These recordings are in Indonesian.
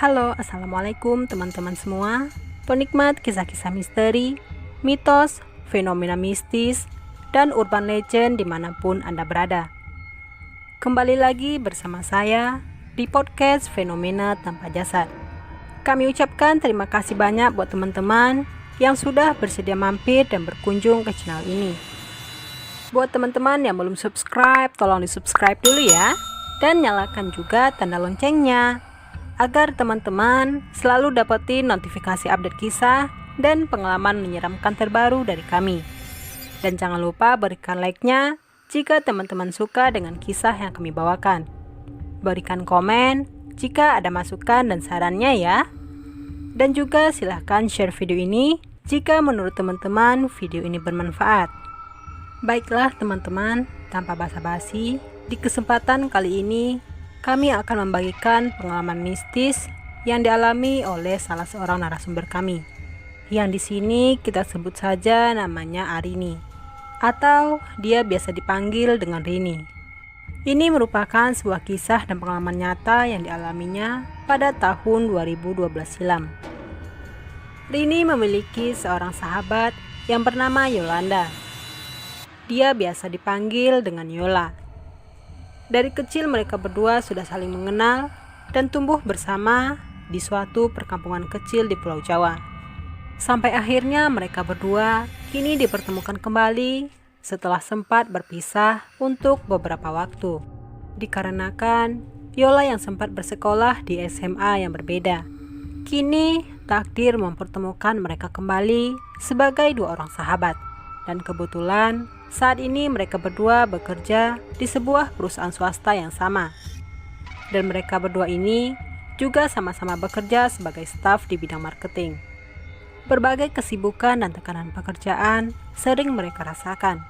Halo, assalamualaikum teman-teman semua, penikmat kisah-kisah misteri, mitos, fenomena mistis, dan urban legend dimanapun Anda berada. Kembali lagi bersama saya di podcast Fenomena Tanpa Jasad. Kami ucapkan terima kasih banyak buat teman-teman yang sudah bersedia mampir dan berkunjung ke channel ini. Buat teman-teman yang belum subscribe, tolong di-subscribe dulu ya, dan nyalakan juga tanda loncengnya agar teman-teman selalu dapetin notifikasi update kisah dan pengalaman menyeramkan terbaru dari kami. Dan jangan lupa berikan like-nya jika teman-teman suka dengan kisah yang kami bawakan. Berikan komen jika ada masukan dan sarannya ya. Dan juga silahkan share video ini jika menurut teman-teman video ini bermanfaat. Baiklah teman-teman, tanpa basa-basi, di kesempatan kali ini kami akan membagikan pengalaman mistis yang dialami oleh salah seorang narasumber kami, yang di sini kita sebut saja namanya Arini, atau dia biasa dipanggil dengan Rini. Ini merupakan sebuah kisah dan pengalaman nyata yang dialaminya pada tahun 2012 silam. Rini memiliki seorang sahabat yang bernama Yolanda. Dia biasa dipanggil dengan Yola. Dari kecil mereka berdua sudah saling mengenal dan tumbuh bersama di suatu perkampungan kecil di Pulau Jawa. Sampai akhirnya mereka berdua kini dipertemukan kembali setelah sempat berpisah untuk beberapa waktu. Dikarenakan Yola yang sempat bersekolah di SMA yang berbeda. Kini takdir mempertemukan mereka kembali sebagai dua orang sahabat. Dan kebetulan saat ini mereka berdua bekerja di sebuah perusahaan swasta yang sama. Dan mereka berdua ini juga sama-sama bekerja sebagai staf di bidang marketing. Berbagai kesibukan dan tekanan pekerjaan sering mereka rasakan.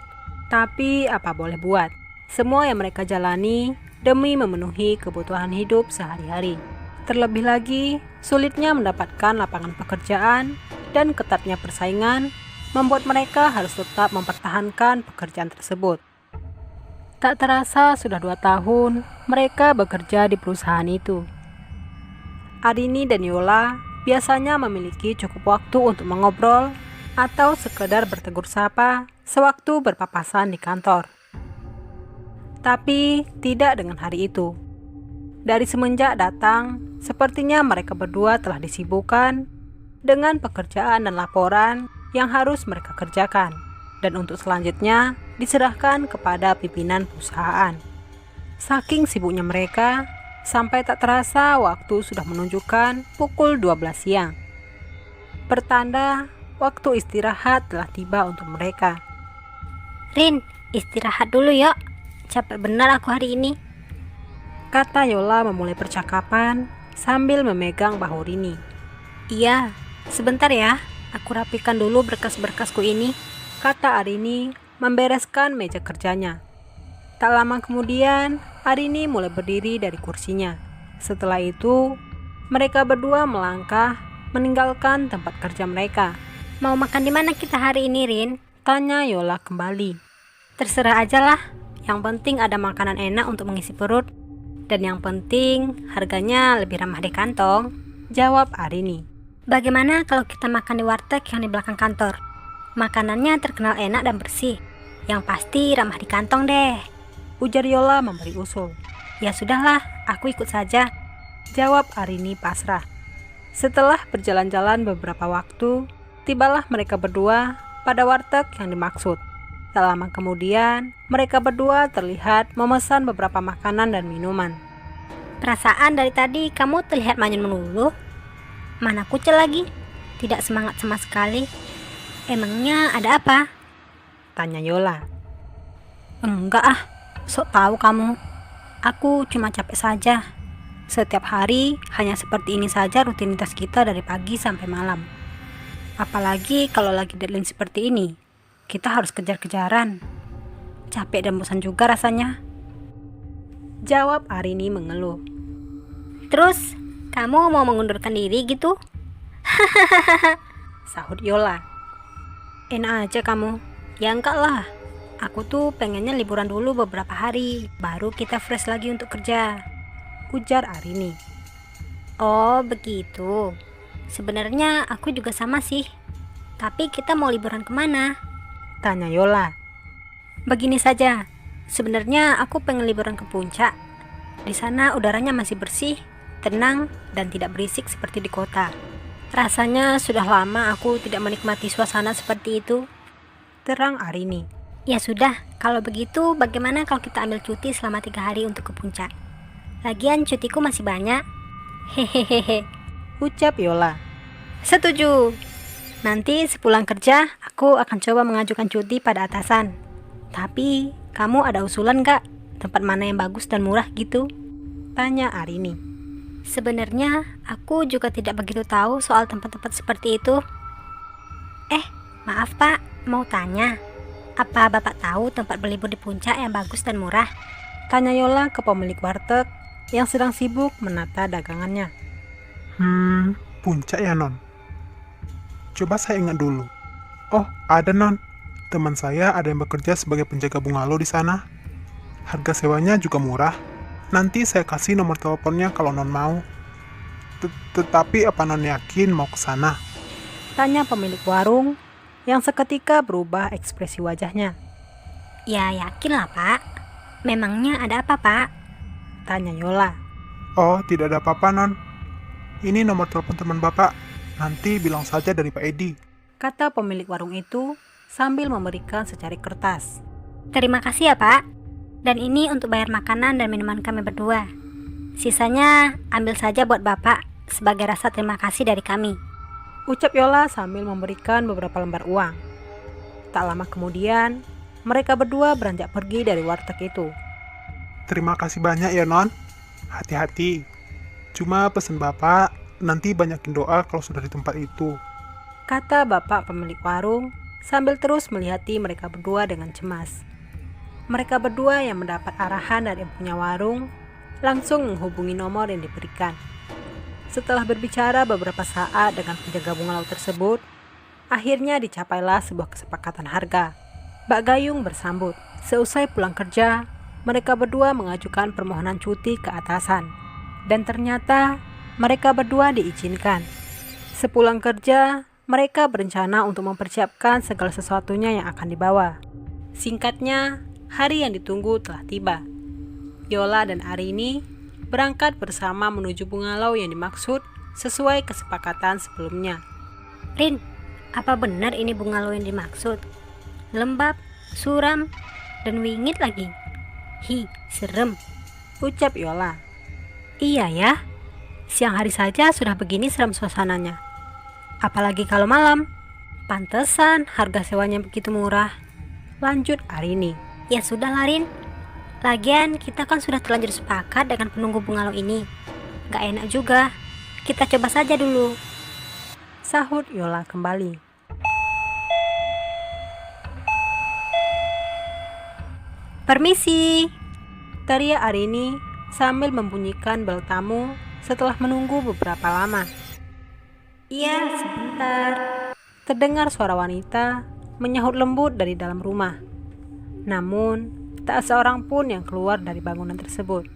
Tapi apa boleh buat, semua yang mereka jalani demi memenuhi kebutuhan hidup sehari-hari. Terlebih lagi, sulitnya mendapatkan lapangan pekerjaan dan ketatnya persaingan membuat mereka harus tetap mempertahankan pekerjaan tersebut. Tak terasa sudah 2 tahun mereka bekerja di perusahaan itu. Arini dan Yola biasanya memiliki cukup waktu untuk mengobrol atau sekedar bertegur sapa sewaktu berpapasan di kantor. Tapi tidak dengan hari itu. Dari semenjak datang, sepertinya mereka berdua telah disibukkan dengan pekerjaan dan laporan yang harus mereka kerjakan, dan untuk selanjutnya diserahkan kepada pimpinan perusahaan. Saking sibuknya mereka, sampai tak terasa waktu sudah menunjukkan pukul 12 siang. Pertanda waktu istirahat telah tiba untuk mereka. Rin, istirahat dulu yuk. Capek benar aku hari ini, kata Yola memulai percakapan sambil memegang bahu Rini. Iya, sebentar ya. Aku rapikan dulu berkas-berkasku ini, kata Arini membereskan meja kerjanya. Tak lama kemudian, Arini mulai berdiri dari kursinya. Setelah itu, mereka berdua melangkah meninggalkan tempat kerja mereka. Mau makan di mana kita hari ini, Rin? Tanya Yola kembali. Terserah aja lah, yang penting ada makanan enak untuk mengisi perut. Dan yang penting harganya lebih ramah di kantong, jawab Arini. Bagaimana kalau kita makan di warteg yang di belakang kantor? Makanannya terkenal enak dan bersih. Yang pasti ramah di kantong deh, ujar Yola memberi usul. Ya sudahlah, aku ikut saja, jawab Arini pasrah. Setelah berjalan-jalan beberapa waktu, tibalah mereka berdua pada warteg yang dimaksud. Tak lama kemudian, mereka berdua terlihat memesan beberapa makanan dan minuman. Perasaan dari tadi kamu terlihat manyun melulu. Mana kucel lagi? Tidak semangat sama sekali. Emangnya ada apa? Tanya Yola. Enggak ah, sok tahu kamu. Aku cuma capek saja. Setiap hari hanya seperti ini saja rutinitas kita dari pagi sampai malam. Apalagi kalau lagi deadline seperti ini, kita harus kejar-kejaran. Capek dan bosan juga rasanya, jawab Arini mengeluh. Terus kamu mau mengundurkan diri gitu? Hahaha, sahut Yola. Enak aja kamu. Ya enggak lah, aku tuh pengennya liburan dulu beberapa hari, baru kita fresh lagi untuk kerja, ujar Arini. Oh, begitu. Sebenarnya aku juga sama sih. Tapi kita mau liburan kemana? Tanya Yola. Begini saja. Sebenarnya aku pengen liburan ke puncak. Di sana udaranya masih bersih, tenang, dan tidak berisik seperti di kota. Rasanya sudah lama aku tidak menikmati suasana seperti itu. Terang Arini. Ya sudah, kalau begitu bagaimana kalau kita ambil cuti selama 3 hari untuk ke puncak? Lagian cutiku masih banyak. Hehehehe. Ucap Yola. Setuju. Nanti sepulang kerja, aku akan coba mengajukan cuti pada atasan. Tapi, kamu ada usulan gak? Tempat mana yang bagus dan murah gitu? Tanya Arini. Sebenarnya, aku juga tidak begitu tahu soal tempat-tempat seperti itu. Maaf Pak, mau tanya. Apa Bapak tahu tempat berlibur di puncak yang bagus dan murah? Tanya Yola ke pemilik warteg yang sedang sibuk menata dagangannya. Puncak ya, Non? Coba saya ingat dulu. Oh, ada, Non. Teman saya ada yang bekerja sebagai penjaga bungalow di sana. Harga sewanya juga murah. Nanti saya kasih nomor teleponnya kalau Non mau. Tetapi apa Non yakin mau ke sana? Tanya pemilik warung yang seketika berubah ekspresi wajahnya. Ya yakin lah Pak. Memangnya ada apa Pak? Tanya Yola. Oh, tidak ada apa-apa, Non. Ini nomor telepon teman Bapak. Nanti bilang saja dari Pak Edi. Kata pemilik warung itu sambil memberikan secari kertas. Terima kasih ya Pak. Dan ini untuk bayar makanan dan minuman kami berdua. Sisanya ambil saja buat Bapak sebagai rasa terima kasih dari kami. Ucap Yola sambil memberikan beberapa lembar uang. Tak lama kemudian, mereka berdua beranjak pergi dari warteg itu. Terima kasih banyak ya, Non. Hati-hati. Cuma pesan Bapak, nanti banyakin doa kalau sudah di tempat itu. Kata bapak pemilik warung sambil terus melihati mereka berdua dengan cemas. Mereka berdua yang mendapat arahan dari punya warung langsung menghubungi nomor yang diberikan. Setelah berbicara beberapa saat dengan penjaga bungalow tersebut, akhirnya dicapailah sebuah kesepakatan harga. Mbak Gayung bersambut. Seusai pulang kerja, mereka berdua mengajukan permohonan cuti ke atasan. Dan ternyata mereka berdua diizinkan. Sepulang kerja, mereka berencana untuk mempersiapkan segala sesuatunya yang akan dibawa. Singkatnya, hari yang ditunggu telah tiba. Yola dan Arini berangkat bersama menuju bungalow yang dimaksud sesuai kesepakatan sebelumnya. Rin, apa benar ini bungalow yang dimaksud? Lembab, suram, dan wingit lagi. Hi, serem. Ucap Yola. Iya ya, siang hari saja sudah begini serem suasananya. Apalagi kalau malam. Pantesan harga sewanya begitu murah. Lanjut Arini. Ya sudah lah Rin. Lagian kita kan sudah terlanjur sepakat dengan penunggu bungalow ini. Gak enak juga. Kita coba saja dulu. Sahut Yola kembali. Permisi. Teriak Arini sambil membunyikan bel tamu setelah menunggu beberapa lama. Iya, sebentar. Terdengar suara wanita menyahut lembut dari dalam rumah. Namun, tak seorang pun yang keluar dari bangunan tersebut.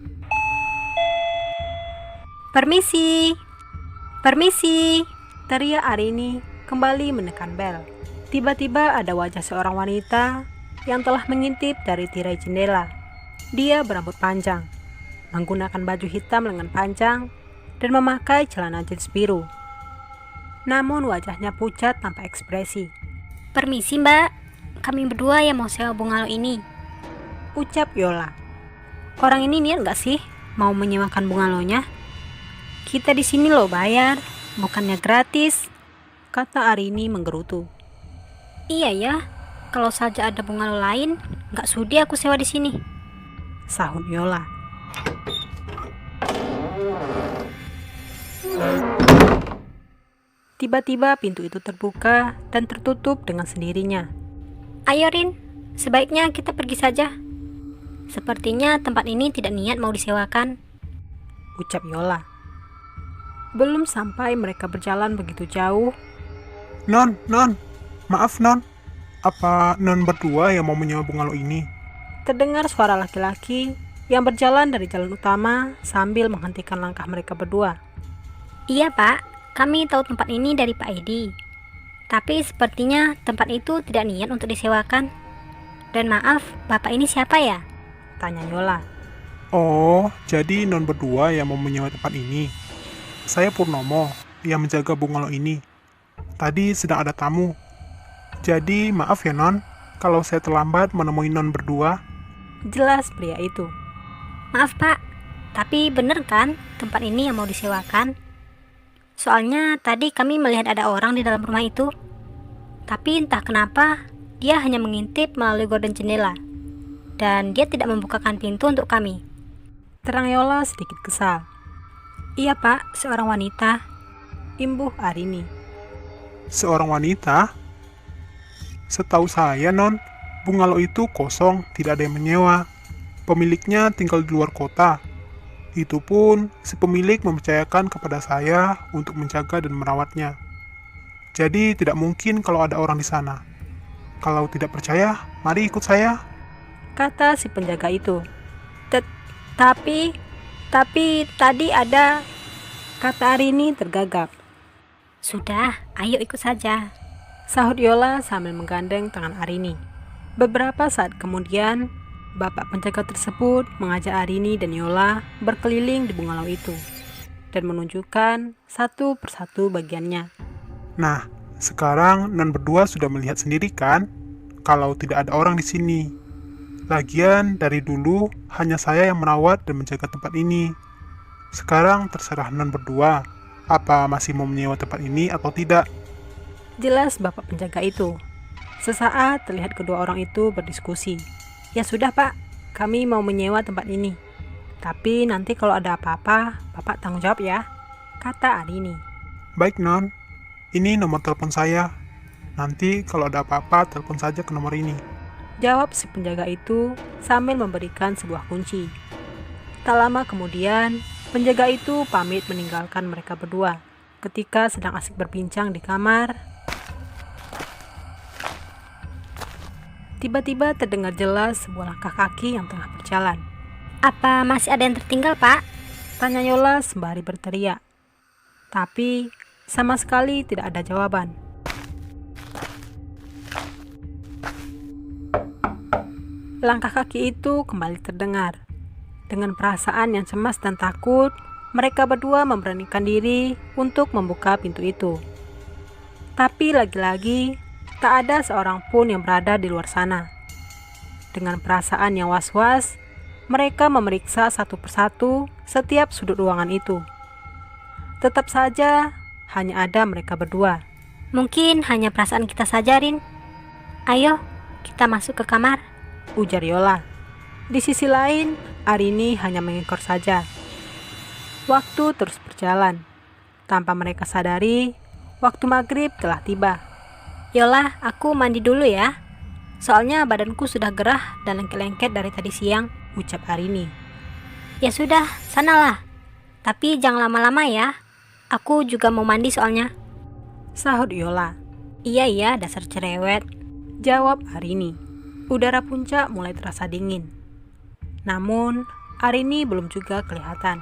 Permisi. Permisi. Teriak Arini kembali menekan bel. Tiba-tiba ada wajah seorang wanita yang telah mengintip dari tirai jendela. Dia berambut panjang, menggunakan baju hitam lengan panjang, dan memakai celana jeans biru. Namun wajahnya pucat tanpa ekspresi. Permisi mbak, kami berdua yang mau sewa bungalow ini. Ucap Yola. Orang ini niat gak sih mau menyewakan bungalownya? Kita di sini loh bayar, bukannya gratis. Kata Arini menggerutu. Iya ya, kalau saja ada bungalow lain, gak sudi aku sewa di sini. Sahut Yola. Tiba-tiba pintu itu terbuka dan tertutup dengan sendirinya. Ayo Rin, sebaiknya kita pergi saja. Sepertinya tempat ini tidak niat mau disewakan. Ucap Yola. Belum sampai mereka berjalan begitu jauh. Non, maaf Non. Apa Non berdua yang mau menyewa bungalow ini? Terdengar suara laki-laki yang berjalan dari jalan utama sambil menghentikan langkah mereka berdua. Iya Pak, kami tahu tempat ini dari Pak Edi. Tapi sepertinya tempat itu tidak niat untuk disewakan. Dan maaf, Bapak ini siapa ya? Tanya Yola. Oh, jadi non berdua yang mau menyewa tempat ini. Saya Purnomo, yang menjaga bungalow ini. Tadi sedang ada tamu. Jadi maaf ya non, kalau saya terlambat menemui non berdua. Jelas pria itu. Maaf Pak, tapi bener kan tempat ini yang mau disewakan? Soalnya tadi kami melihat ada orang di dalam rumah itu. Tapi entah kenapa, dia hanya mengintip melalui gorden jendela. Dan dia tidak membukakan pintu untuk kami. Terang Yola sedikit kesal. Iya Pak, seorang wanita. Imbuh Arini. Seorang wanita? Setahu saya non, bungalow itu kosong, tidak ada yang menyewa. Pemiliknya tinggal di luar kota. Itu pun si pemilik mempercayakan kepada saya untuk menjaga dan merawatnya. Jadi tidak mungkin kalau ada orang di sana. Kalau tidak percaya, mari ikut saya. Kata si penjaga itu. Tapi tadi ada, kata Arini tergagap. Sudah, ayo ikut saja. Sahut Yola sambil menggandeng tangan Arini. Beberapa saat kemudian, bapak penjaga tersebut mengajak Arini dan Yola berkeliling di bungalow itu dan menunjukkan satu persatu bagiannya. Nah, sekarang non berdua sudah melihat sendiri kan, kalau tidak ada orang di sini. Lagian dari dulu hanya saya yang merawat dan menjaga tempat ini. Sekarang terserah non berdua, apa masih mau menyewa tempat ini atau tidak. Jelas bapak penjaga itu. Sesaat terlihat kedua orang itu berdiskusi. Ya sudah pak, kami mau menyewa tempat ini. Tapi nanti kalau ada apa-apa, bapak tanggung jawab ya, kata Arini. Baik non, ini nomor telepon saya. Nanti kalau ada apa-apa, telepon saja ke nomor ini. Jawab si penjaga itu sambil memberikan sebuah kunci. Tak lama kemudian, penjaga itu pamit meninggalkan mereka berdua. Ketika sedang asik berbincang di kamar, tiba-tiba terdengar jelas sebuah langkah kaki yang tengah berjalan. Apa masih ada yang tertinggal Pak? Tanya Yola sembari berteriak. Tapi sama sekali tidak ada jawaban. Langkah kaki itu kembali terdengar. Dengan perasaan yang cemas dan takut, mereka berdua memberanikan diri untuk membuka pintu itu. Tapi lagi-lagi, tak ada seorang pun yang berada di luar sana. Dengan perasaan yang was-was, mereka memeriksa satu persatu setiap sudut ruangan itu. Tetap saja, hanya ada mereka berdua. Mungkin hanya perasaan kita saja, Rin. Ayo, kita masuk ke kamar. Ujar Yola. Di sisi lain, Arini hanya mengekor saja. Waktu terus berjalan. Tanpa mereka sadari, waktu maghrib telah tiba. Yola, aku mandi dulu ya. Soalnya badanku sudah gerah dan lengket-lengket dari tadi siang, ucap Arini. Ya sudah, sanalah. Tapi jangan lama-lama ya. Aku juga mau mandi soalnya. Sahut Yola. Iya, dasar cerewet. Jawab Arini. Udara puncak mulai terasa dingin. Namun, Arini belum juga kelihatan.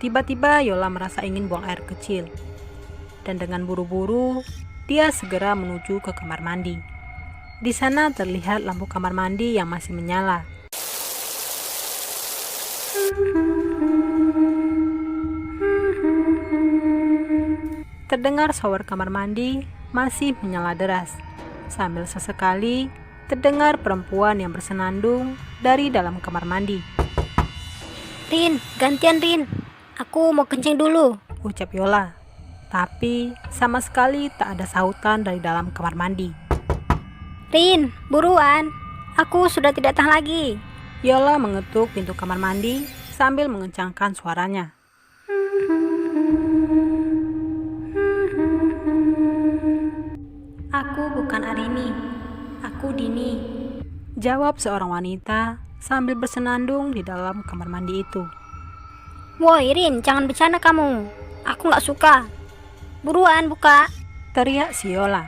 Tiba-tiba Yola merasa ingin buang air kecil. Dan dengan buru-buru, dia segera menuju ke kamar mandi. Di sana terlihat lampu kamar mandi yang masih menyala. Terdengar shower kamar mandi masih menyala deras. Sambil sesekali terdengar perempuan yang bersenandung dari dalam kamar mandi. Rin, gantian Rin. Aku mau kencing dulu, ucap Yola. Tapi sama sekali tak ada sahutan dari dalam kamar mandi. Rin, buruan. Aku sudah tidak tahan lagi. Yola mengetuk pintu kamar mandi sambil mengencangkan suaranya. Aku bukan Arini. Aku Dini. Jawab seorang wanita sambil bersenandung di dalam kamar mandi itu. Woi Rin, jangan bercanda kamu. Aku gak suka. Buruan buka. Teriak si Yola.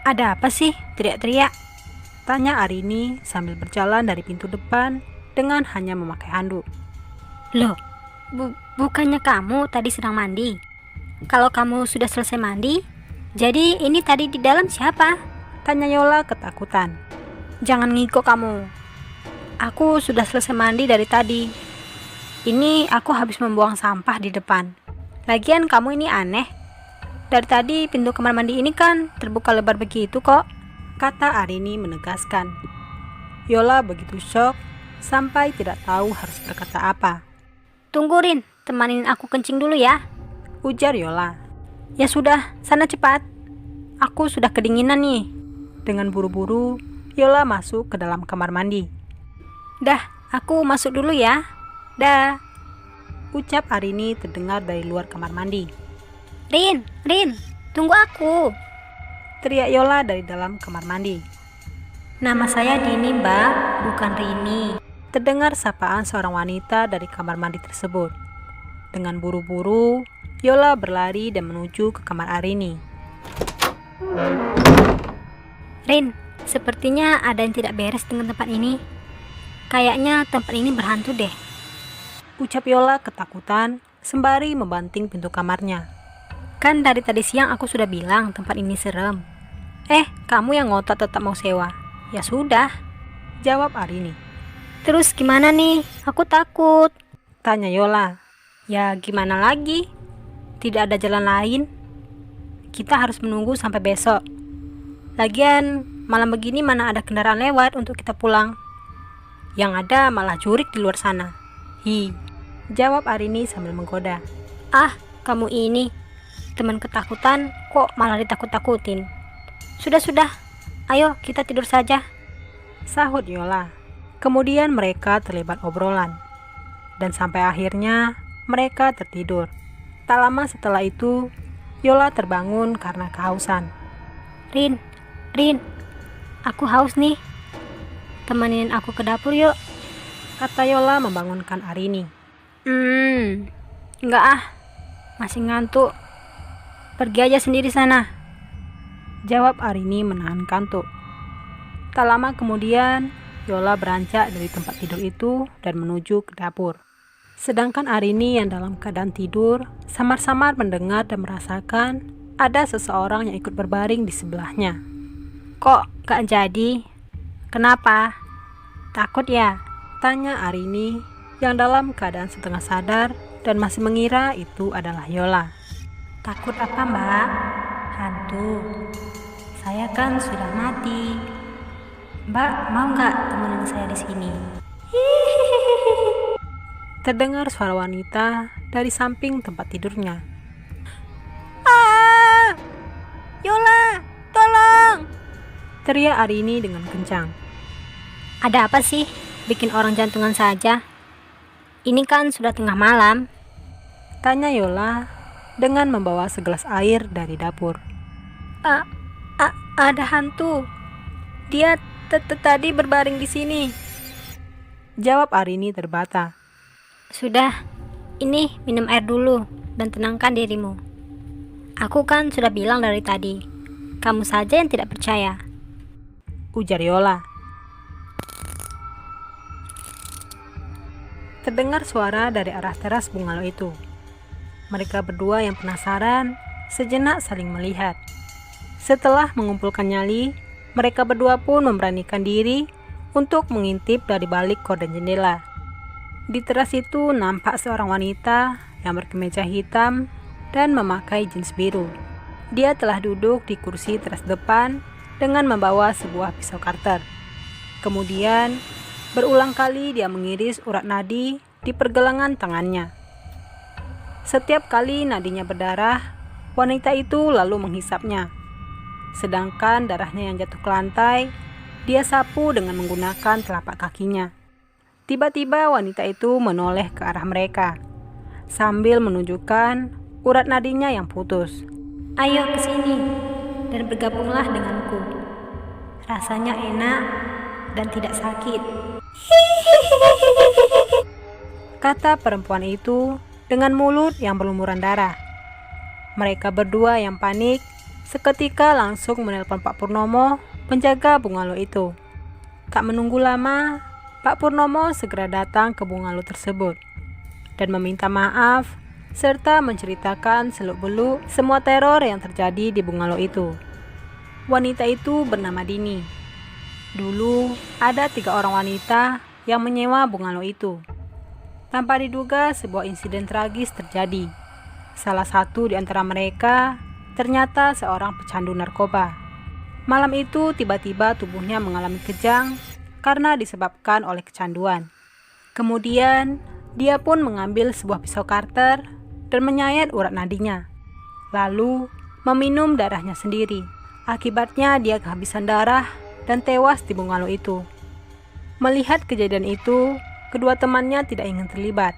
Ada apa sih? Teriak-teriak. Tanya Arini sambil berjalan dari pintu depan dengan hanya memakai handuk. Loh, bukannya kamu tadi sedang mandi? Kalau kamu sudah selesai mandi, jadi ini tadi di dalam siapa? Tanya Yola ketakutan. Jangan ngikut kamu. Aku sudah selesai mandi dari tadi. Ini aku habis membuang sampah di depan. Lagian kamu ini aneh. Dari tadi pintu kamar mandi ini kan terbuka lebar begitu kok, kata Arini menegaskan. Yola begitu syok sampai tidak tahu harus berkata apa. Tunggu Rin, temanin aku kencing dulu ya, ujar Yola. Ya sudah, sana cepat. Aku sudah kedinginan nih. Dengan buru-buru, Yola masuk ke dalam kamar mandi. Dah, aku masuk dulu ya. Dah, ucap Arini terdengar dari luar kamar mandi. Rin, tunggu aku, teriak Yola dari dalam kamar mandi. Nama saya Dini mbak, bukan Rini, terdengar sapaan seorang wanita dari kamar mandi tersebut. Dengan buru-buru, Yola berlari dan menuju ke kamar Arini. Rin, sepertinya ada yang tidak beres dengan tempat ini. Kayaknya tempat ini berhantu deh, ucap Yola ketakutan sembari membanting pintu kamarnya. Kan dari tadi siang aku sudah bilang tempat ini serem. Kamu yang ngotot tetap mau sewa. Ya sudah, jawab Arini. Terus gimana nih? Aku takut, tanya Yola. Ya gimana lagi? Tidak ada jalan lain. Kita harus menunggu sampai besok. Lagian malam begini mana ada kendaraan lewat untuk kita pulang. Yang ada malah jurik di luar sana. Jawab Arini sambil menggoda. Ah, kamu ini teman ketakutan kok malah ditakut-takutin. Sudah, ayo kita tidur saja, sahut Yola. Kemudian mereka terlibat obrolan. Dan sampai akhirnya mereka tertidur. Tak lama setelah itu, Yola terbangun karena kehausan. Rin, aku haus nih. Temenin aku ke dapur yuk, kata Yola membangunkan Arini. Enggak ah, masih ngantuk. Pergi aja sendiri sana, jawab Arini menahan kantuk. Tak lama kemudian, Yola beranjak dari tempat tidur itu dan menuju ke dapur. Sedangkan Arini yang dalam keadaan tidur, samar-samar mendengar dan merasakan ada seseorang yang ikut berbaring di sebelahnya. Kok gak jadi? Kenapa? Takut ya? Tanya Arini yang dalam keadaan setengah sadar dan masih mengira itu adalah Yola. Takut apa mbak? Hantu. Saya kan sudah mati. Mbak mau nggak temenin saya di sini? Terdengar suara wanita dari samping tempat tidurnya. Yola, tolong! Teriak Arini dengan kencang. Ada apa sih? Bikin orang jantungan saja. Ini kan sudah tengah malam. Tanya Yola dengan membawa segelas air dari dapur. Ada hantu. Dia tadi berbaring di sini, jawab Arini terbata. Sudah, ini minum air dulu dan tenangkan dirimu. Aku kan sudah bilang dari tadi. Kamu saja yang tidak percaya, ujar Yola. Terdengar suara dari arah teras bungalow itu. Mereka berdua yang penasaran sejenak saling melihat. Setelah mengumpulkan nyali, mereka berdua pun memberanikan diri untuk mengintip dari balik gorden jendela. Di teras itu nampak seorang wanita yang berkemeja hitam dan memakai jeans biru. Dia telah duduk di kursi teras depan dengan membawa sebuah pisau karter. Kemudian, berulang kali dia mengiris urat nadi di pergelangan tangannya. Setiap kali nadinya berdarah, wanita itu lalu menghisapnya. Sedangkan darahnya yang jatuh ke lantai, dia sapu dengan menggunakan telapak kakinya. Tiba-tiba wanita itu menoleh ke arah mereka, sambil menunjukkan urat nadinya yang putus. Ayo ke sini dan bergabunglah denganku. Rasanya enak dan tidak sakit, kata perempuan itu dengan mulut yang berlumuran darah. Mereka berdua yang panik seketika langsung menelpon Pak Purnomo, penjaga bungalow itu. Tak menunggu lama, Pak Purnomo segera datang ke bungalow tersebut dan meminta maaf serta menceritakan seluk-beluk semua teror yang terjadi di bungalow itu. Wanita itu bernama Dini. Dulu ada 3 orang wanita yang menyewa bungalow itu. Tanpa diduga sebuah insiden tragis terjadi. Salah satu di antara mereka ternyata seorang pecandu narkoba. Malam itu tiba-tiba tubuhnya mengalami kejang karena disebabkan oleh kecanduan. Kemudian dia pun mengambil sebuah pisau karter dan menyayat urat nadinya. Lalu meminum darahnya sendiri. Akibatnya dia kehabisan darah dan tewas di bungalow itu. Melihat kejadian itu, kedua temannya tidak ingin terlibat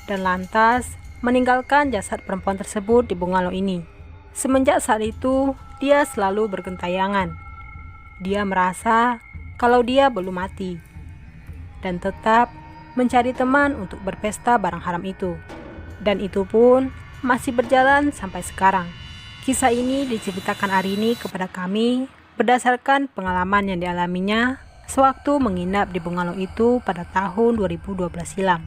dan lantas meninggalkan jasad perempuan tersebut di bungalow ini. Semenjak saat itu, dia selalu bergentayangan. Dia merasa kalau dia belum mati dan tetap mencari teman untuk berpesta barang haram itu. Dan itu pun masih berjalan sampai sekarang. Kisah ini diceritakan Arini kepada kami berdasarkan pengalaman yang dialaminya sewaktu menginap di bungalow itu pada tahun 2012 silam.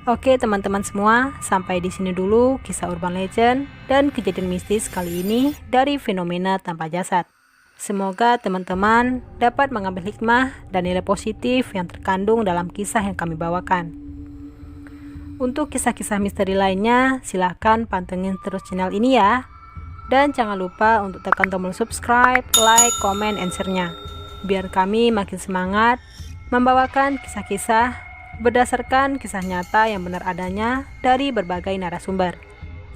Oke teman-teman semua, sampai di sini dulu kisah urban legend dan kejadian mistis kali ini dari fenomena tanpa jasad. Semoga teman-teman dapat mengambil hikmah dan nilai positif yang terkandung dalam kisah yang kami bawakan. Untuk kisah-kisah misteri lainnya, silahkan pantengin terus channel ini ya. Dan jangan lupa untuk tekan tombol subscribe, like, comment, and share-nya. Biar kami makin semangat membawakan kisah-kisah berdasarkan kisah nyata yang benar adanya dari berbagai narasumber.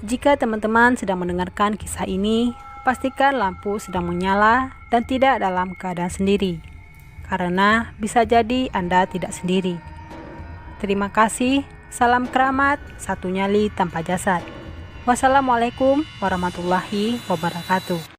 Jika teman-teman sedang mendengarkan kisah ini, pastikan lampu sedang menyala dan tidak dalam keadaan sendiri, karena bisa jadi Anda tidak sendiri. Terima kasih, salam keramat, satu nyali tanpa jasad. Wassalamualaikum warahmatullahi wabarakatuh.